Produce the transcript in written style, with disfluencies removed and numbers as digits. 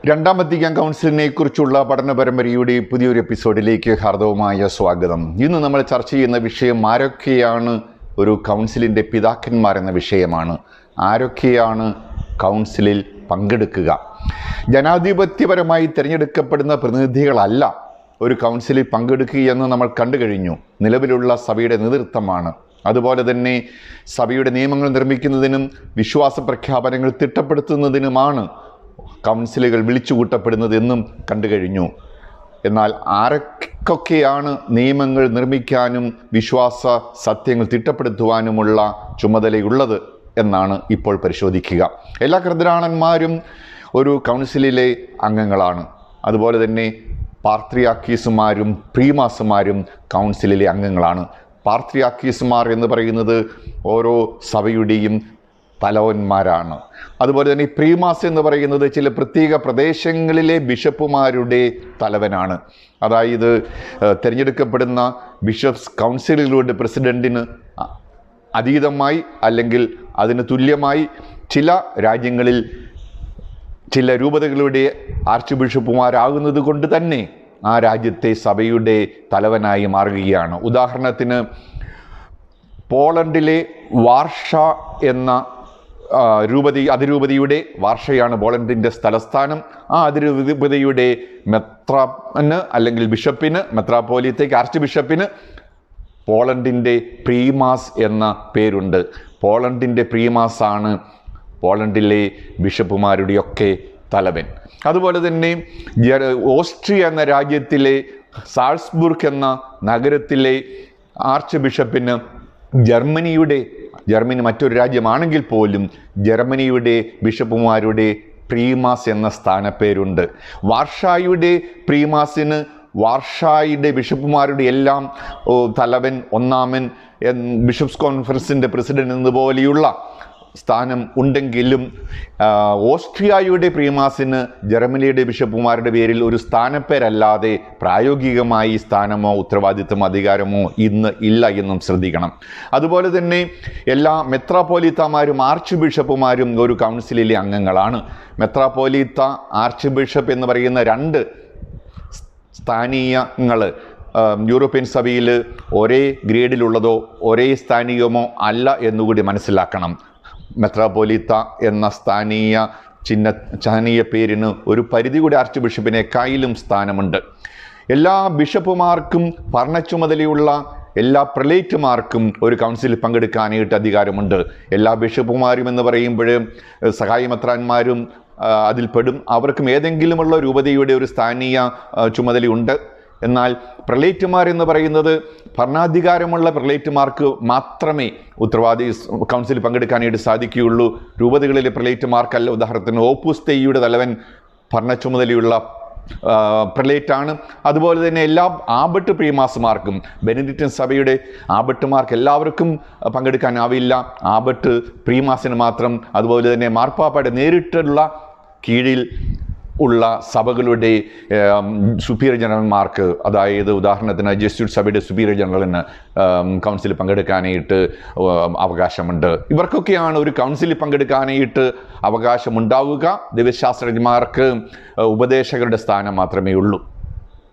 രണ്ടാം വത്തിക്കാൻ കൗൺസിലിനെ കുറിച്ചുള്ള പഠന പരമ്പരയുടെ പുതിയൊരു എപ്പിസോഡിലേക്ക് ഹാർദവമായ സ്വാഗതം. ഇന്ന് നമ്മൾ ചർച്ച ചെയ്യുന്ന വിഷയം ആരൊക്കെയാണ് ഒരു കൗൺസിലിൻ്റെ പിതാക്കന്മാരെന്ന വിഷയമാണ്. ആരൊക്കെയാണ് കൗൺസിലിൽ പങ്കെടുക്കുക? ജനാധിപത്യപരമായി തിരഞ്ഞെടുക്കപ്പെടുന്ന പ്രതിനിധികളല്ല ഒരു കൗൺസിലിൽ പങ്കെടുക്കുകയെന്ന് നമ്മൾ കണ്ടു കഴിഞ്ഞു. നിലവിലുള്ള സഭയുടെ നേതൃത്വമാണ്. അതുപോലെ തന്നെ സഭയുടെ നിയമങ്ങൾ നിർമ്മിക്കുന്നതിനും വിശ്വാസ പ്രഖ്യാപനങ്ങൾ തിട്ടപ്പെടുത്തുന്നതിനുമാണ് കൗൺസിലുകൾ വിളിച്ചുകൂട്ടപ്പെടുന്നതെന്നും കണ്ടു കഴിഞ്ഞു. എന്നാൽ ആരൊക്കെയാണ് നിയമങ്ങൾ നിർമ്മിക്കാനും വിശ്വാസ സത്യങ്ങൾ തിട്ടപ്പെടുത്തുവാനുമുള്ള ചുമതലയുള്ളത് എന്നാണ് ഇപ്പോൾ പരിശോധിക്കുക. എല്ലാ കർദ്ദിനാളന്മാരും ഒരു കൗൺസിലിലെ അംഗങ്ങളാണ്. അതുപോലെ തന്നെ പാത്രിയാർക്കീസുമാരും പ്രീമാസുമാരും കൗൺസിലിലെ അംഗങ്ങളാണ്. പാത്രിയാർക്കീസുമാർ എന്ന് പറയുന്നത് ഓരോ സഭയുടെയും തലവന്മാരാണ്. അതുപോലെ തന്നെ പ്രീമാസ് എന്ന് പറയുന്നത് ചില പ്രത്യേക പ്രദേശങ്ങളിലെ ബിഷപ്പുമാരുടെ തലവനാണ്. അതായത് തിരഞ്ഞെടുക്കപ്പെടുന്ന ബിഷപ്സ് കൗൺസിലുകളുടെ പ്രസിഡന്റിന് അതീതമായി അല്ലെങ്കിൽ അതിന് തുല്യമായി ചില രാജ്യങ്ങളിൽ ചില രൂപതകളുടെ ആർച്ച് ബിഷപ്പുമാരാകുന്നത് കൊണ്ട് തന്നെ ആ രാജ്യത്തെ സഭയുടെ തലവനായി മാറുകയാണ്. ഉദാഹരണത്തിന് പോളണ്ടിലെ വാർഷ എന്ന അതിരൂപതയുടെ വാർഷയാണ് പോളണ്ടിൻ്റെ തലസ്ഥാനം. ആ അതിരൂപതയുടെ മെത്രാന് അല്ലെങ്കിൽ ബിഷപ്പിന്, മെത്രാപ്പോലിത്തേക്ക് ആർച്ച് ബിഷപ്പിന് പോളണ്ടിൻ്റെ പ്രീമാസ് എന്ന പേരുണ്ട്. പോളണ്ടിൻ്റെ പ്രീമാസാണ് പോളണ്ടിലെ ബിഷപ്പുമാരുടെയൊക്കെ തലവൻ. അതുപോലെ തന്നെ ഓസ്ട്രിയ എന്ന രാജ്യത്തിലെ സാൾസ്ബുർഗ് എന്ന നഗരത്തിലെ ആർച്ച് ബിഷപ്പിന് ജർമ്മനി മറ്റൊരു രാജ്യമാണെങ്കിൽ പോലും ജർമ്മനിയുടെ ബിഷപ്പുമാരുടെ പ്രീമാസ് എന്ന സ്ഥാനപ്പേരുണ്ട്. വാർഷായുടെ പ്രീമാസിന് വാർഷായുടെ ബിഷപ്പുമാരുടെ എല്ലാം തലവൻ, ഒന്നാമൻ, ബിഷപ്സ് കോൺഫറൻസിൻ്റെ പ്രസിഡന്റ് എന്നതുപോലെയുള്ള സ്ഥാനം ഉണ്ടെങ്കിലും ഓസ്ട്രിയയുടെ പ്രീമാസിന് ജർമ്മനിയുടെ ബിഷപ്പുമാരുടെ പേരിൽ ഒരു സ്ഥാനപ്പേരല്ലാതെ പ്രായോഗികമായി സ്ഥാനമോ ഉത്തരവാദിത്തമോ അധികാരമോ ഇന്ന് ഇല്ല എന്നും ശ്രദ്ധിക്കണം. അതുപോലെ തന്നെ എല്ലാ മെത്രാപ്പോലീത്തമാരും ആർച്ച് ബിഷപ്പുമാരും ഒരു കൗൺസിലിലെ അംഗങ്ങളാണ്. മെത്രാപ്പോലീത്ത, ആർച്ച് ബിഷപ്പ് എന്ന് പറയുന്ന രണ്ട് സ്ഥാനീയങ്ങൾ യൂറോപ്യൻ സഭയിൽ ഒരേ ഗ്രേഡിലുള്ളതോ ഒരേ സ്ഥാനീയമോ അല്ല എന്നുകൂടി മനസ്സിലാക്കണം. മെത്രാപ്പോലീത്ത എന്ന സ്ഥാനീയ പേരിന് ഒരു പരിധി കൂടി ആർച്ച് ബിഷപ്പിനേക്കാളും സ്ഥാനമുണ്ട്. എല്ലാ ബിഷപ്പുമാർക്കും ഭരണച്ചുമതലയുള്ള എല്ലാ പ്രലേറ്റുമാർക്കും ഒരു കൗൺസിലിൽ പങ്കെടുക്കാനായിട്ട് അധികാരമുണ്ട്. എല്ലാ ബിഷപ്പുമാരും എന്ന് പറയുമ്പോൾ സഹായമെത്രാന്മാരും അതിൽപ്പെടും. അവർക്കും ഏതെങ്കിലുമുള്ള രൂപതയുടെ ഒരു സ്ഥാനീയ ചുമതലയുണ്ട്. എന്നാൽ പ്രലേറ്റുമാർ എന്ന് പറയുന്നത് ഭരണാധികാരമുള്ള പ്രലേറ്റുമാർക്ക് മാത്രമേ കൗൺസിലിൽ പങ്കെടുക്കാനായിട്ട് സാധിക്കുകയുള്ളൂ. രൂപതകളിലെ പ്രലേറ്റുമാർക്കല്ല. ഉദാഹരണത്തിന് ഓപ്പൂസ് തെയ്യുടെ തലവൻ ഭരണ ചുമതലയുള്ള പ്രലേറ്റാണ്. അതുപോലെ തന്നെ എല്ലാ ആബട്ട് പ്രീമാസുമാർക്കും, ബെനഡിക്റ്റൻ സഭയുടെ ആബട്ടുമാർക്ക് എല്ലാവർക്കും പങ്കെടുക്കാനാവില്ല. ആബട്ട് പ്രീമാസിന് മാത്രം. അതുപോലെ തന്നെ മാർപ്പാപ്പയുടെ നേരിട്ടുള്ള കീഴിൽ ഉള്ള സഭകളുടെ സുപ്പീരിയർ ജനറൽമാർക്ക്, അതായത് ഉദാഹരണത്തിന് ജസ്യൂട്ട് സഭയുടെ സുപ്പീരിയർ ജനറലിന് കൗൺസിലിൽ പങ്കെടുക്കാനായിട്ട് അവകാശമുണ്ട്. ഇവർക്കൊക്കെയാണ് ഒരു കൗൺസിലിൽ പങ്കെടുക്കാനായിട്ട് അവകാശമുണ്ടാവുക. ദൈവശാസ്ത്രജ്ഞന്മാർക്ക് ഉപദേശകരുടെ സ്ഥാനം മാത്രമേ ഉള്ളൂ.